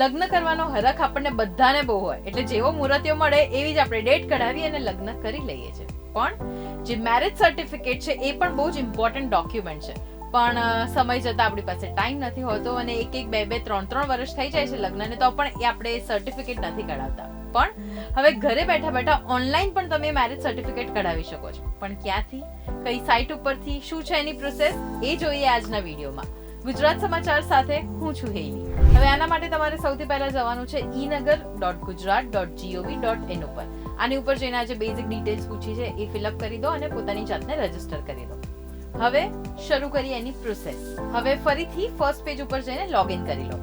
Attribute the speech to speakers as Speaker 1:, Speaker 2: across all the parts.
Speaker 1: લગ્ન કરવાનો હરખ આપણને બધાને બહુ હોય, એટલે જેવો મુહૂર્તિયો મળે એવી જ આપણે ડેટ કઢાવી અને લગ્ન કરી લઈએ છીએ. પણ જે મેરેજ સર્ટિફિકેટ છે એ પણ બહુ જ ઇમ્પોર્ટન્ટ ડોક્યુમેન્ટ છે. પણ સમય જતાં આપણી પાસે ટાઈમ નથી હોતો અને એક 2-3 વર્ષ થઈ જાય છે લગ્નને, તો પણ એ આપણે સર્ટિફિકેટ નથી કઢાવતા. પણ હવે ઘરે બેઠા બેઠા ઓનલાઈન પણ તમે મેરેજ સર્ટિફિકેટ કઢાવી શકો છો. પણ ક્યાંથી, કઈ સાઇટ ઉપરથી, શું છે એની પ્રોસેસ, એ જોઈએ આજના વિડીયોમાં. ગુજરાત સમાચાર સાથે હું છું હેલી. હવે આના માટે તમારે સૌથી પહેલા જવાનું છે enagar.gujarat.gov.in ઉપર. આની ઉપર જઈને આજે બેઝિક ડિટેલ્સ પૂછી છે એ ફિલઅપ કરી દો અને પોતાની જાતને રજીસ્ટર કરી દો. હવે શરૂ કરીએ એની પ્રોસેસ. હવે ફરીથી ફર્સ્ટ પેજ ઉપર જઈને લોગિન કરી લો.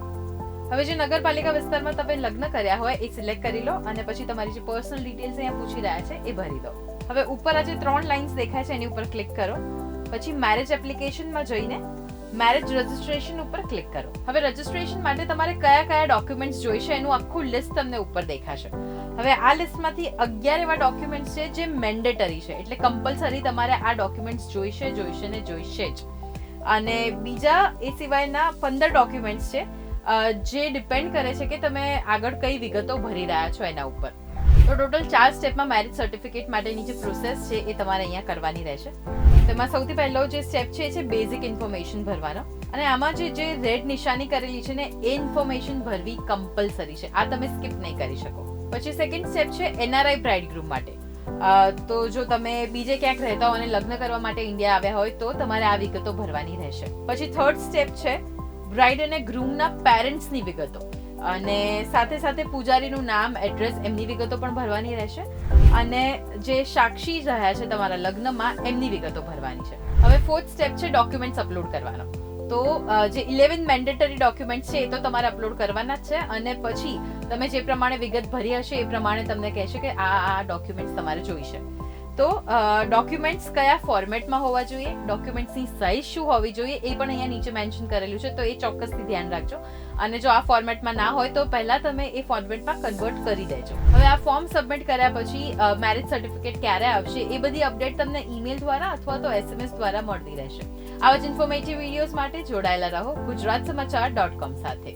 Speaker 1: હવે જે નગરપાલિકા વિસ્તારમાં તમે લગ્ન કર્યા હોય એ સિલેક્ટ કરી લો અને પછી તમારી જે પર્સનલ ડિટેલ્સ અહીંયા પૂછી રહ્યા છે એ ભરી દો. હવે ઉપર આ જે 3 લાઇન્સ દેખાય છે એની ઉપર ક્લિક કરો. પછી મેરેજ એપ્લિકેશનમાં જઈને મેરેજ રજિસ્ટ્રેશન ઉપર ક્લિક કરો. હવે રજિસ્ટ્રેશન માટે તમારે કયા કયા ડોક્યુમેન્ટ્સ જોઈશે એનું આખું લિસ્ટ તમને ઉપર દેખાશે. હવે આ લિસ્ટમાંથી 11 એવા ડોક્યુમેન્ટ્સ છે જે મેન્ડેટરી છે, એટલે કમ્પલસરી તમારે આ ડોક્યુમેન્ટ્સ જોઈશે જ. અને બીજા એ સિવાયના 15 ડોક્યુમેન્ટ્સ છે જે ડિપેન્ડ કરે છે કે તમે આગળ કઈ વિગતો ભરી રહ્યા છો એના ઉપર. તો ટોટલ 4 સ્ટેપમાં મેરેજ સર્ટિફિકેટ માટેની જે પ્રોસેસ છે એ તમારે અહીંયા કરવાની રહેશે. તેમાં સૌથી પહેલો જે સ્ટેપ છે એ છે બેઝિક ઇન્ફોર્મેશન ભરવાનો. અને આમાં જે રેડ નિશાની કરેલી છે ને એ ઇન્ફોર્મેશન ભરવી કમ્પલસરી છે, આ તમે સ્કીપ નહીં કરી શકો. પછી સેકન્ડ સ્ટેપ છે એનઆરઆઈ બ્રાઇડગ્રૂમ માટે. તો જો તમે બીજે ક્યાંક રહેતા હો અને લગ્ન કરવા માટે ઇન્ડિયા આવ્યા હોય તો તમારે આ વિગતો ભરવાની રહેશે. પછી થર્ડ સ્ટેપ છે બ્રાઇડ અને ગ્રૂમના પેરેન્ટ્સની વિગતો, અને સાથે સાથે પૂજારીનું નામ, એડ્રેસ, એમની વિગતો પણ ભરવાની રહેશે. અને જે સાક્ષી રહ્યા છે તમારા લગ્નમાં એમની વિગતો ભરવાની છે. હવે ફોર્થ સ્ટેપ છે ડોક્યુમેન્ટ્સ અપલોડ કરવાનો. તો જે 11 મેન્ડેટરી ડોક્યુમેન્ટ છે એ તો તમારે અપલોડ કરવાના જ છે. અને પછી તમે જે પ્રમાણે વિગત ભરી હશે એ પ્રમાણે તમને કહેશે કે આ ડોક્યુમેન્ટ્સ તમારે જોઈશે. તો ડોક્યુમેન્ટ્સ કયા ફોર્મેટમાં હોવા જોઈએ, ડોક્યુમેન્ટ્સની સાઇઝ શું હોવી જોઈએ એ પણ અહીંયા નીચે મેન્શન કરેલું છે, તો એ ચોક્કસથી ધ્યાન રાખજો. અને જો આ ફોર્મેટમાં ના હોય તો પહેલા તમે એ ફોર્મેટમાં કન્વર્ટ કરી દેજો. હવે આ ફોર્મ સબમિટ કર્યા પછી મેરેજ સર્ટિફિકેટ ક્યારે આવશે એ બધી અપડેટ તમને ઈમેલ દ્વારા અથવા તો SMS દ્વારા મળતી રહેશે. આવા જ ઇન્ફોર્મેટિવ વિડીયોઝ માટે જોડાયેલા રહો ગુજરાતસમાચાર.com સાથે.